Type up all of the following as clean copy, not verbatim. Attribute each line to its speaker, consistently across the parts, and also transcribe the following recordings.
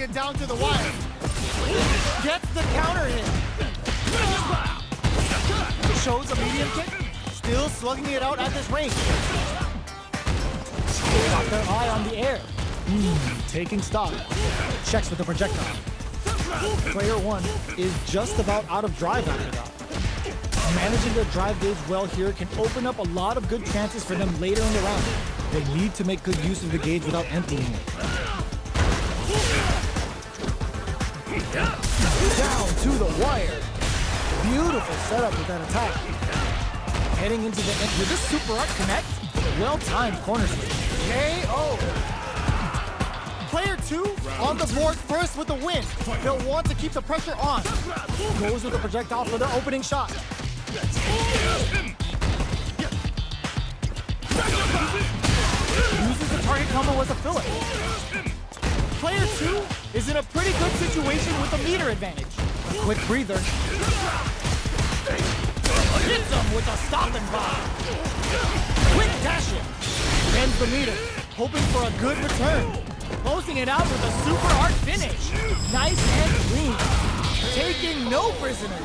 Speaker 1: it down to the wire. Gets the counter hit. Shows a medium kick. Still slugging it out at this range. Got their eye on the air. Taking stock. Checks with the projectile. Player one is just about out of drive after that. Managing their drive gauge well here can open up a lot of good chances for them later in the round. They need to make good use of the gauge without emptying it. Down to the wire. Beautiful setup with that attack. Heading into the end with this super art connect. Well-timed corner switch. KO. Player two on the board first with the win. They'll want to keep the pressure on. Goes with the projectile for their opening shot. Uses the target combo as a filler. Player two is in a pretty good situation with a meter advantage. A quick breather. Hits him with a stop and pop. Quick dash in. Bends the meter, hoping for a good return. Closing it out with a super art finish. Nice and clean. Taking no prisoners.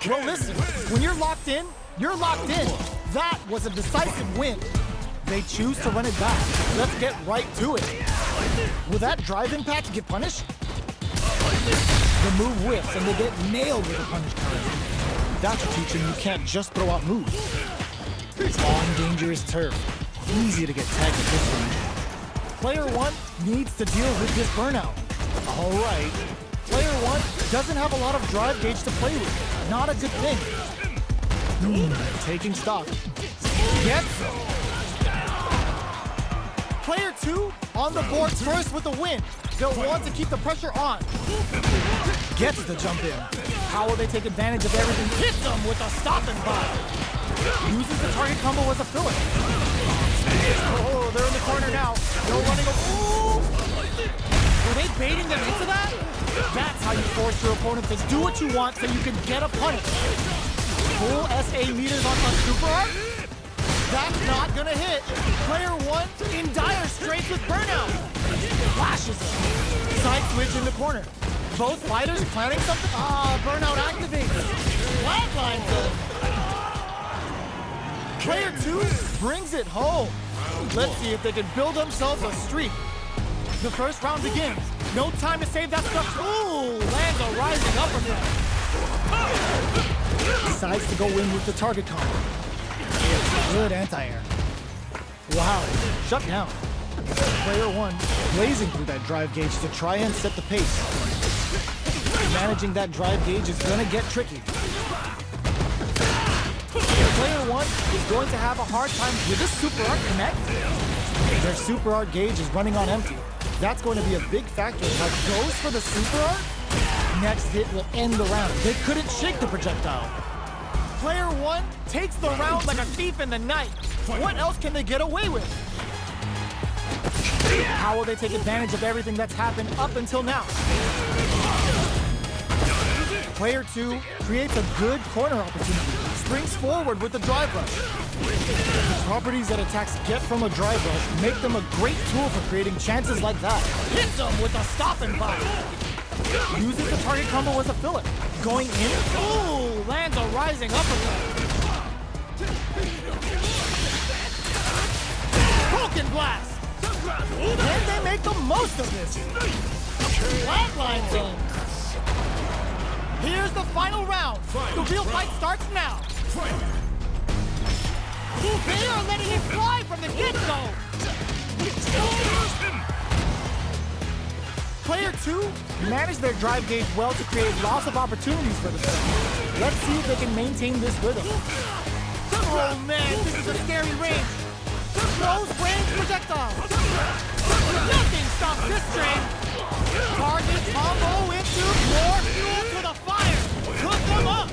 Speaker 1: Well, listen, when you're locked in, you're locked in. That was a decisive win. They choose to run it back. Let's get right to it. Will that drive impact get punished? The move whiffs and they get nailed with a punish counter. That should teach them you can't just throw out moves. On dangerous turf. Easy to get tagged at this range. Player one needs to deal with this burnout. All right. Player one doesn't have a lot of drive gauge to play with. Not a good thing. Taking stock. Gets him. Player two on the board first with the win. They'll want to keep the pressure on. Gets the jump in. How will they take advantage of everything? Hits them with a stop and pop. Uses the target combo as a filler. Oh, they're in the corner now. No running. Ooh! Were they baiting them into that? That's how you force your opponent to do what you want so you can get a punish. Full SA meters on Super Art? That's not gonna hit. Player one in dire straits with burnout. Flashes him. Side switch in the corner. Both fighters planning something? Burnout activates. Flatlines him. Player two brings it home. Let's see if they can build themselves a streak. The first round begins. No time to save that stuff. Ooh, lands a rising uppercut. Decides to go in with the target combo. Good anti-air. Wow, shut down. Player one blazing through that drive gauge to try and set the pace. Managing that drive gauge is gonna get tricky. Player one is going to have a hard time with this super art connect. Their super art gauge is running on empty. That's going to be a big factor. If that goes for the super art, next hit will end the round. They couldn't shake the projectile. Player one takes the round like a thief in the night. What else can they get away with? How will they take advantage of everything that's happened up until now? Player two creates a good corner opportunity. Springs forward with the drive rush. The properties that attacks get from a drive rush make them a great tool for creating chances like that. Hits them with a stop and pop. Uses the target combo as a filler. Going in. Ooh, lands a rising uppercut. Broken blast. Can they make the most of this? Flatlines him. Here's the final round. The real fight starts now. They are letting it fly from the get-go. Player two managed their drive gauge well to create lots of opportunities for themselves. Let's see if they can maintain this rhythm. Oh man, this is a scary range. Those range projectiles. Nothing stops this train. Target combo into more fuel to the fire. Cook them up.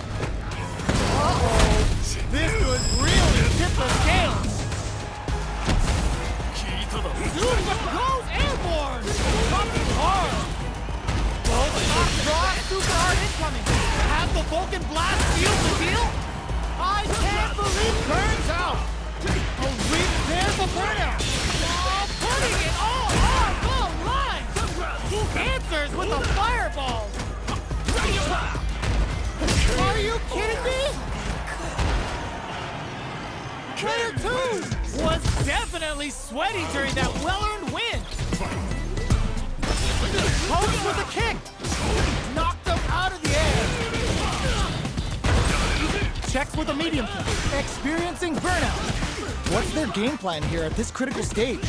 Speaker 1: Uh-oh. This could really tip the scales. Super goes airborne. Coming hard. Both top draw super hard incoming. Has the Vulcan blast sealed the deal? I can't believe burns out. Oh, there's a burnout. with a fireball! Are you kidding me? Player 2 was definitely sweaty during that well-earned win. Pokes with a kick. Knocked him out of the air. Checks with a medium kick. Experiencing burnout. What's their game plan here at this critical stage?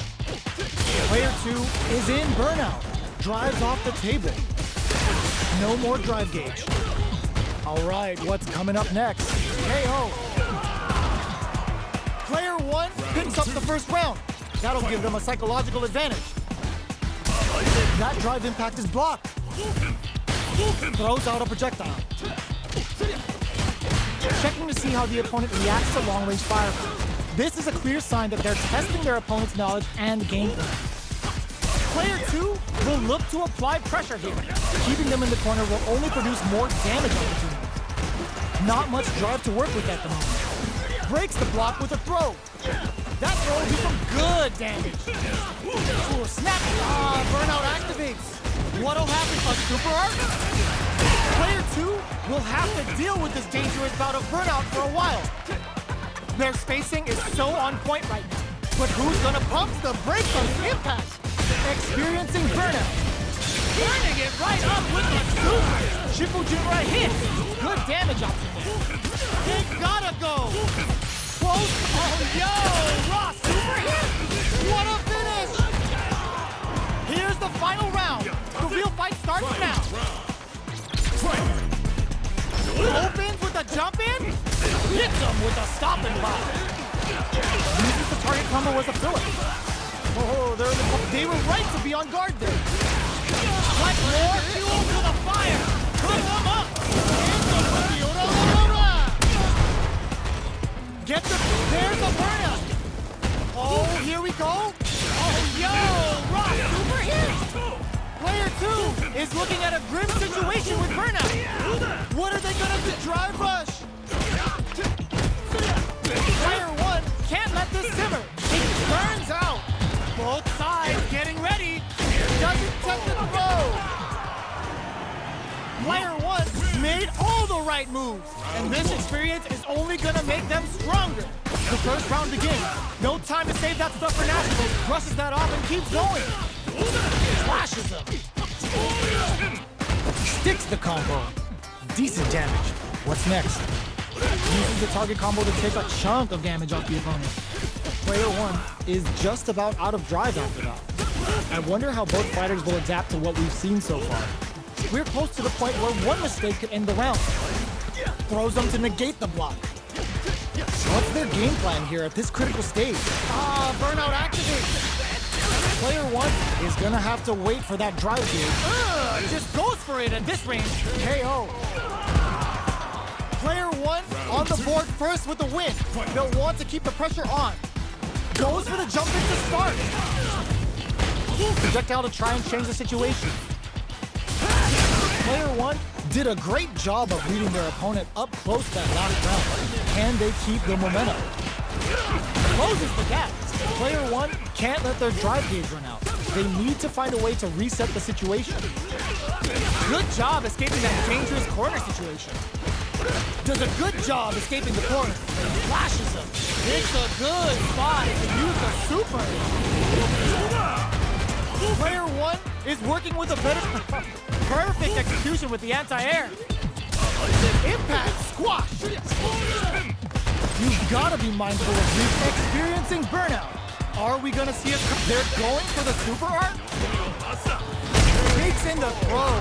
Speaker 1: Player 2 is in burnout. Drives off the table. No more drive gauge. All right, what's coming up next? KO. Player 1 picks up the first round. That'll give them a psychological advantage. That drive impact is blocked. Throws out a projectile. Checking to see how the opponent reacts to long-range fireballs. This is a clear sign that they're testing their opponent's knowledge and game plan. Player 2 will look to apply pressure here. Keeping them in the corner will only produce more damage opportunities. Not much drive to work with at the moment. Breaks the block with a throw. That throw will do some good damage. Ooh, snap! Burnout activates. What'll happen? A super art? Player 2 will have to deal with this dangerous bout of burnout for a while. Their spacing is so on point right now. But who's gonna pump the brakes on impact? Experiencing burnout. Burning it right up with the super. Shifujinrai hit. Good damage option there. They gotta go. Close. Oh, yo! Raw super hit. What a finish. Here's the final round. The real fight starts now. Opens with a jump in. Hits him with a stopping block. Uses the target combo as a filler. Oh, they were right to be on guard there. Like more fuel to the fire. Put them up. There's a burnout. Oh, here we go. Oh, yo, Rock super hit. Player 2 is looking at a grim situation with burnout. What are they gonna do? Drive rush. Player 1 can't let this simmer. It burns out. Both sides getting ready. Doesn't touch the throw. Player 1 made all the right moves. And this experience is only gonna make them stronger. The first round begins. No time to save that stuff for nationals. Brushes that off and keeps going. Flashes him. Sticks the combo. Decent damage. What's next? Uses the target combo to take a chunk of damage off the opponent. Player 1 is just about out of drive after that. I wonder how both fighters will adapt to what we've seen so far. We're close to the point where one mistake could end the round. Throws them to negate the block. What's their game plan here at this critical stage? Burnout activates. Player 1 is gonna have to wait for that drive gauge. Just goes for it at this range. KO. Player 1 on the board first with the win. They'll want to keep the pressure on. Goes for the jump in to start. Projectile to try and change the situation. Player 1 did a great job of reading their opponent up close that last round. Can they keep the momentum? Closes the gap. Player 1 can't let their drive gauge run out. They need to find a way to reset the situation. Good job escaping that dangerous corner situation. Does a good job escaping the corner. Flashes him. It's a good spot to use the super. Player 1 is working with a better... Perfect execution with the anti-air. Impact squash. You've got to be mindful of this. Experiencing burnout. Are we going to see a... They're going for the super art? Takes in the throw.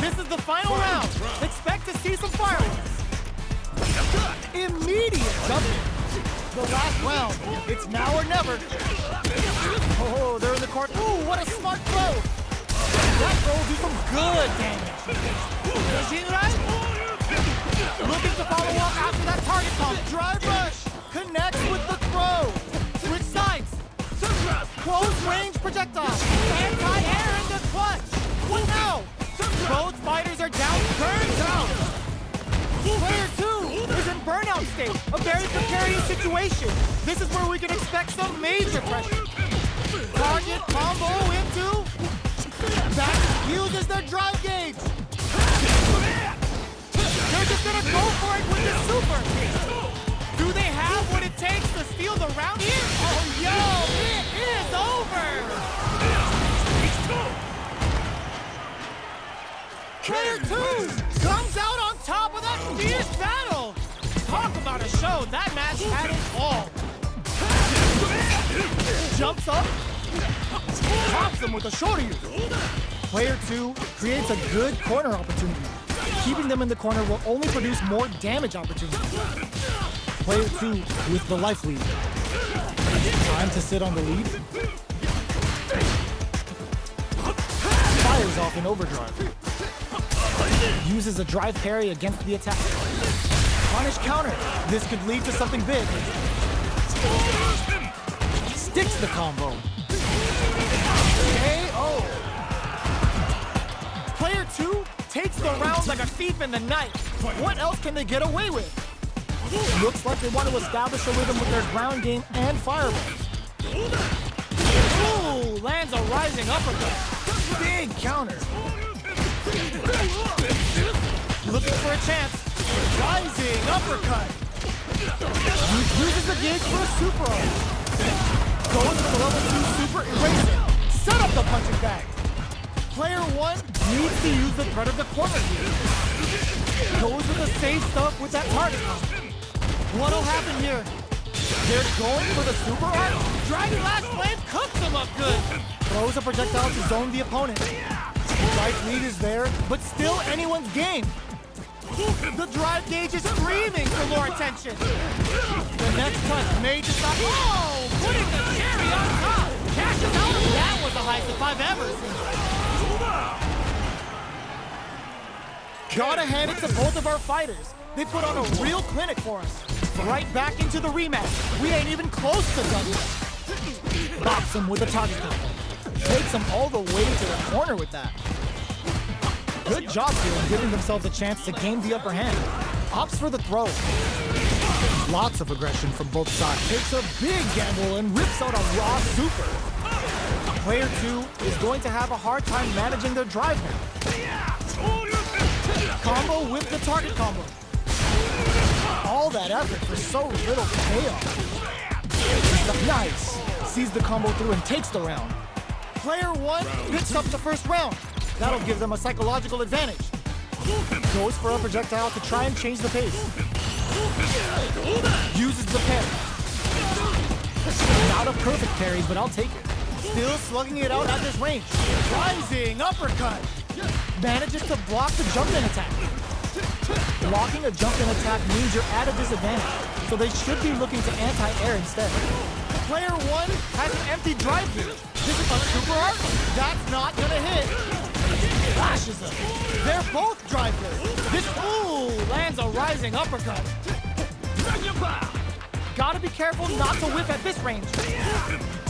Speaker 1: This is the final round. Expect to see some fireworks. Immediate jumping. The last round. It's now or never. Oh, they're in the court. Ooh, what a smart throw. That throw will do some good damage. Jinrai looking to follow up after that target pump. Drive rush. Connects with the throw. Switch sides. Close range projectile. Anti-air in the clutch. What now? Both fighters are down. Burns out. Player 2 is in burnout state. A very precarious situation. This is where we can expect some major pressure. Target combo into Back uses their drive gauge. They're just gonna go for it with the super. Do they have what it takes to steal the round here? Oh, yo, it is over. Player 2 comes out on top of that fierce battle. Talk about a show. That match had it all. Jumps up, chops him with a shoulder. Player 2 creates a good corner opportunity. Keeping them in the corner will only produce more damage opportunities. Player 2 with the life lead. Time to sit on the lead. Fires off in overdrive. Uses a drive parry against the attack. Punish counter. This could lead to something big. Sticks the combo. KO. Player 2 takes the round like a thief in the night. What else can they get away with? Looks like they want to establish a rhythm with their ground game and fireballs. Ooh, lands a rising uppercut. Big counter. Looking for a chance. Rising uppercut. Uses the gauge for a super arm. Goes for the level 2 super eraser. Set up the punching bag. Player 1 needs to use the threat of the corner here. Goes with the safe stuff with that target. What'll happen here? They're going for the super art. Dragon Lash Flame cooks them up good. Throws a projectile to zone the opponent. Life lead is there, but still anyone's game. The drive gauge is screaming for more attention. The next touch may decide. Oh, putting the cherry on top. Cashes out. That was the highest if I've ever seen. Gotta hand it to both of our fighters. They put on a real clinic for us. Right back into the rematch. We ain't even close to done. Bops him with a target combo. Takes him all the way to the corner with that. Good job here in giving themselves a chance to gain the upper hand. Opts for the throw. Lots of aggression from both sides. Takes a big gamble and rips out a raw super. Player 2 is going to have a hard time managing their drive now. Combo with the target combo. All that effort for so little payoff. Nice. Sees the combo through and takes the round. Player 1 picks up the first round. That'll give them a psychological advantage. Goes for a projectile to try and change the pace. Uses the parry. Not a perfect parries, but I'll take it. Still slugging it out at this range. Rising uppercut. Manages to block the jump-in attack. Blocking a jump-in attack means you're at a disadvantage, so they should be looking to anti-air instead. Player 1 has an empty drive gauge. This is a super art? That's not gonna hit. Flashes him. They're both drive gauge. This, ooh, lands a rising uppercut. Gotta be careful not to whip at this range.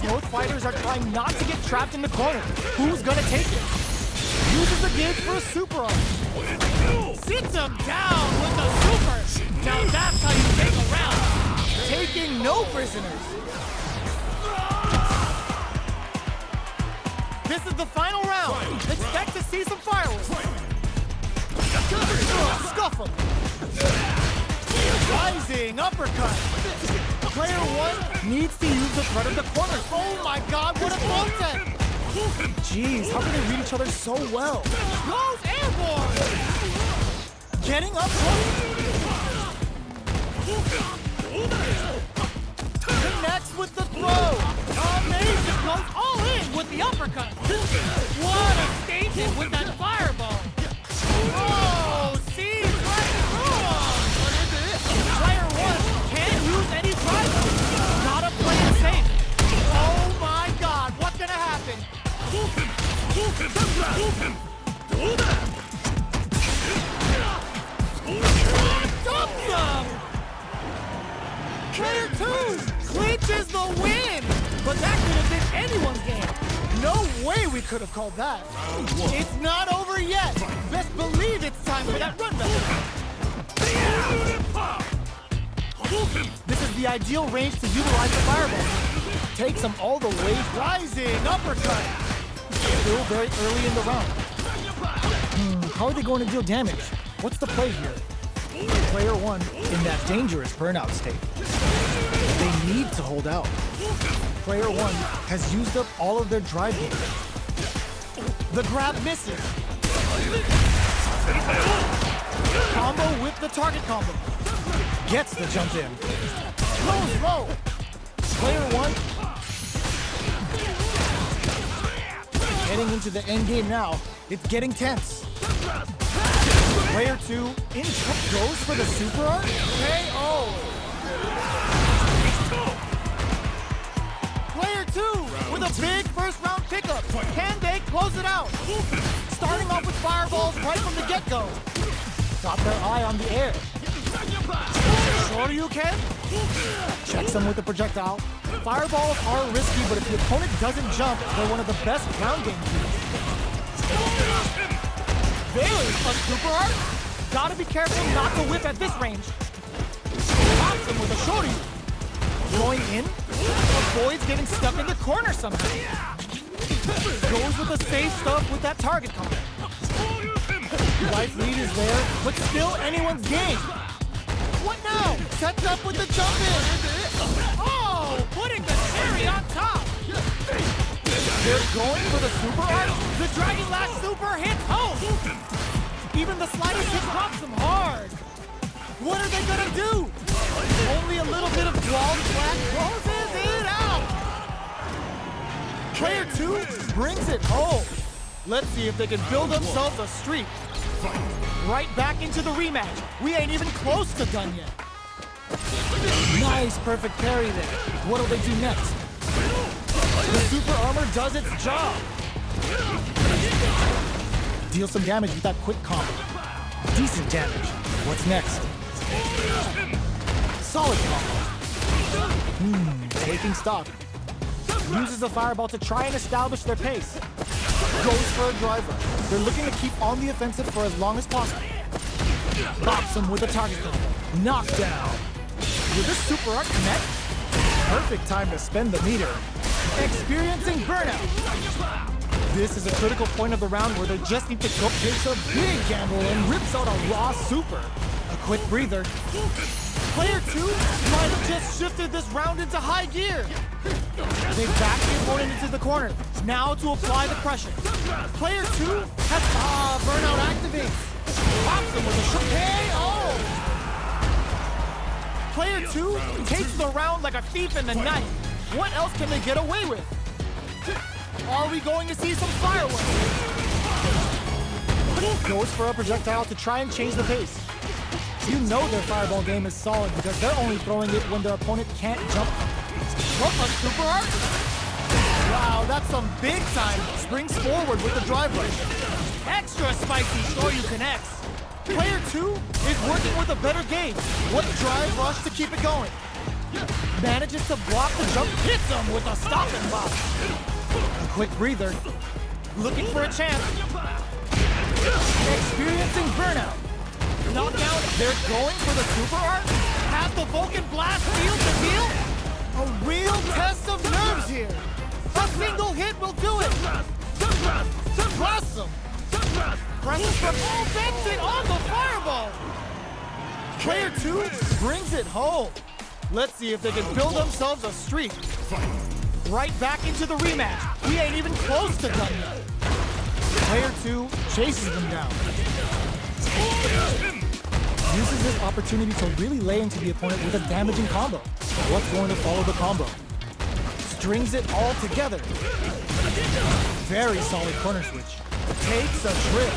Speaker 1: Both fighters are trying not to get trapped in the corner. Who's gonna take it? Uses the gauge for a super arm. Sits him down with the super. Now that's how you take a round. Taking no prisoners. This is the final round. Expect to see some fireworks. Scuffle. Rising uppercut. Player 1 needs to use the threat of the corner. Oh my god, what a throw tech! Jeez, how can they read each other so well? Goes airborne! Getting up close. Connects with the throw. Amazing, goes all in with the uppercut. What a statement with that fireball. Oh, sees right through him. Player 1 can't use any drive. Gotta play it safe. Oh my god, what's gonna happen? Dumps him! Player 2 clinches the win! But that could have been anyone's game. No way we could have called that. It's not over yet. Best believe it's time for that run back. This is the ideal range to utilize the fireball. Takes him all the way. Rising uppercut. Still very early in the round. How are they going to deal damage? What's the play here? Player one in that dangerous burnout state. They need to hold out. Player one has used up all of their drive gain. The grab misses. Combo with the target combo. Gets the jump in. Goes low. Player one getting into the end game now. It's getting tense. Player two goes for the super art. KO. Player two with a big first round pickup. Can they close it out? Starting off with fireballs right from the get-go. Got their eye on the air. Shoryuken. Checks them with the projectile. Fireballs are risky, but if the opponent doesn't jump, they're one of the best ground game tools. There's a super art. Gotta be careful not to whip at this range. Pops him with a shoryu. Going in, avoids getting stuck in the corner somehow. Goes with the safe stuff with that target combo. Life lead is there, but still anyone's game. What now? Sets up with the jump in. Oh, putting the cherry on top. They're going for the super art. The Dragon Lash super hits home. Even the slightest hit drops them hard. What are they gonna do? Only a little bit of wall slash closes it out. Player two brings it home. Let's see if they can build themselves a streak. Right back into the rematch. We ain't even close to done yet. Nice, perfect parry there. What'll they do next? The super armor does its job. Deal some damage with that quick combo. Decent damage. What's next? Solid combo. Taking stock. Uses the fireball to try and establish their pace. Goes for a driver. They're looking to keep on the offensive for as long as possible. Bops them with a target combo. Knockdown. Will this super art connect? Perfect time to spend the meter. Experiencing burnout. This is a critical point of the round where they just need to go takes a big gamble and rips out a raw super. A quick breather. Player two might have just shifted this round into high gear. They back the opponent into the corner. Now to apply the pressure. Player two has burnout activates. Pops him with a KO. Player two takes the round like a thief in the night. What else can they get away with? Are we going to see some fireworks? Goes for a projectile to try and change the pace. You know their fireball game is solid because they're only throwing it when their opponent can't jump. What a super art! Wow, that's some big time. Springs forward with the drive rush. Extra spicy Shoryuken X. Player two is working with a better game. What drive rush to keep it going? Manages to block the jump, hits him with a stopping block. A quick breather. Looking for a chance. Experiencing burnout. Knockdown. They're going for the super art. Has the Vulcan Blast sealed the deal? A real test of nerves here. A single hit will do it. Awesome. Presses from Benson on the fireball. Player two brings it home. Let's see if they can build themselves a streak. Right back into the rematch. We ain't even close to done yet. Player two chases them down. Uses this opportunity to really lay into the opponent with a damaging combo. What's going to follow the combo? Strings it all together. Very solid corner switch. Takes a trip.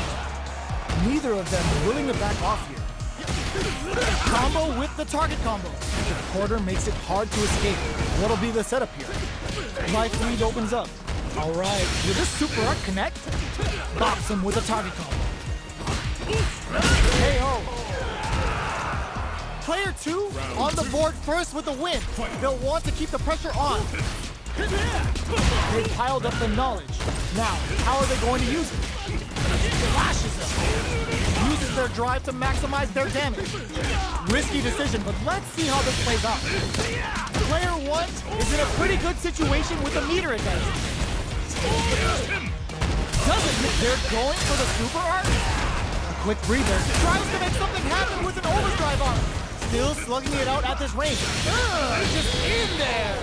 Speaker 1: Neither of them willing to back off here. Combo with the target combo. The quarter makes it hard to escape. What'll be the setup here? Life lead opens up. All right, will this super art connect? Bops him with a target combo. KO. Player two on the board first with the win. They'll want to keep the pressure on. They piled up the knowledge. Now, how are they going to use it? Flashes them. Uses their drive to maximize their damage. Risky decision, but let's see how this plays out. Player one is in a pretty good situation with a meter advantage. doesn't hit. They're going for the super art. A quick breather. Tries to make something happen with an overdrive arm. Still slugging it out at this range. Just in there.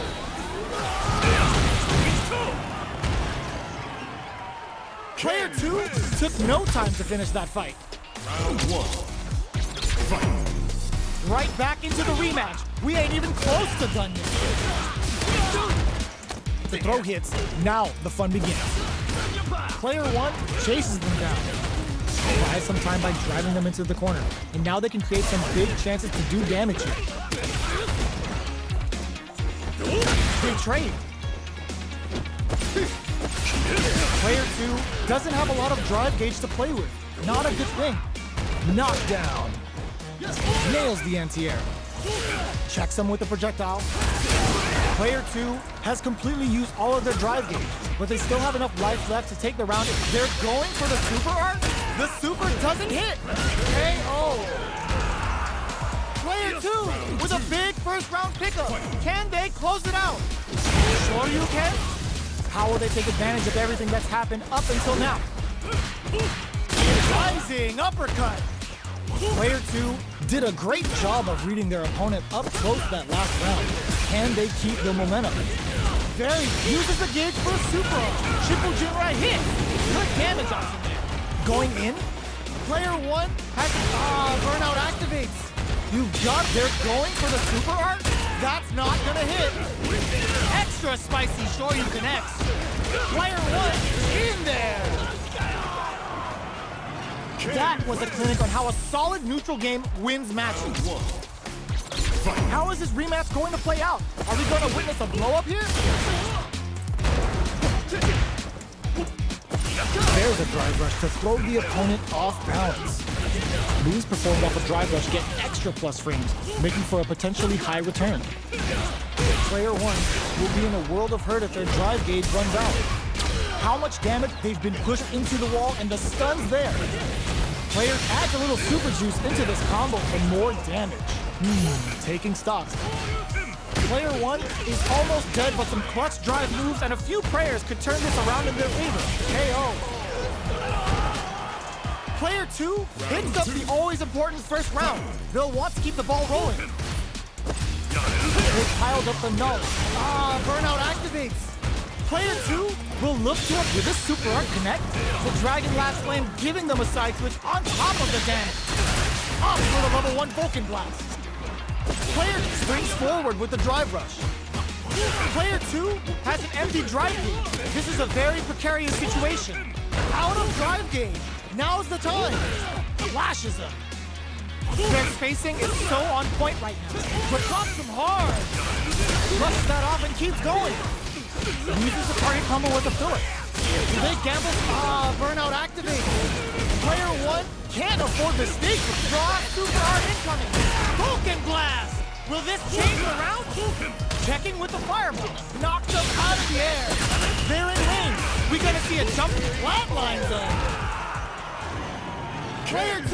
Speaker 1: Player 2 took no time to finish that fight.
Speaker 2: Round 1. Fight.
Speaker 1: Right back into the rematch. We ain't even close to done yet. The throw hits. Now the fun begins. Player 1 chases them down. Buys some time by driving them into the corner. And now they can create some big chances to do damage here. They trade. Player 2 doesn't have a lot of drive gauge to play with. Not a good thing. Knockdown. Nails the anti-air. Checks him with the projectile. Player 2 has completely used all of their drive gauge, but they still have enough life left to take the round. They're going for the super art. The super doesn't hit. KO. Player 2 with a big first round pickup. Can they close it out? Sure you can. How will they take advantage of everything that's happened up until now? Rising uppercut. Player 2 did a great job of reading their opponent up close that last round. Can they keep the momentum? Very uses the gauge for a super art. Triple Jinrai hit. Good damage option there. Going in. Player 1 has burnout activates. You got. They're going for the super art. That's not gonna hit. Extra spicy Shoryu connects. Player 1 in there. That was a clinic on how a solid neutral game wins matches. How is this rematch going to play out? Are we going to witness a blow-up here? There's a drive rush to throw the opponent off balance. Moves performed off a drive rush get extra plus frames, making for a potentially high return. Player 1 will be in a world of hurt if their drive gauge runs out. How much damage they've been pushed into the wall and the stun's there. Player adds a little super juice into this combo for more damage. Taking stocks. Player 1 is almost dead, but some clutch drive moves and a few prayers could turn this around in their favor. KO. Player 2 hits up the always important first round. They'll want to keep the ball rolling. They piled up the null. Burnout activates. Player 2 will look to it with this super art connect. The Dragon Last Flame giving them a side switch on top of the damage. Up for the level 1 Vulcan Blast. Player springs forward with the drive rush. Player 2 has an empty drive gauge. This is a very precarious situation. Out of drive gauge. Now's the time. Flashes him. Their spacing is so on point right now. But drops him hard. Brushes that off and keeps going. Uses the target combo with a filler. Do they gamble? Burnout activate. Player 1 can't afford the stake. Draw super art incoming. Vulcan Blast. Will this change the round? Checking with the fireball. Knocks them out of the air. They're in range. We gonna see a jump flatline zone. Player 2.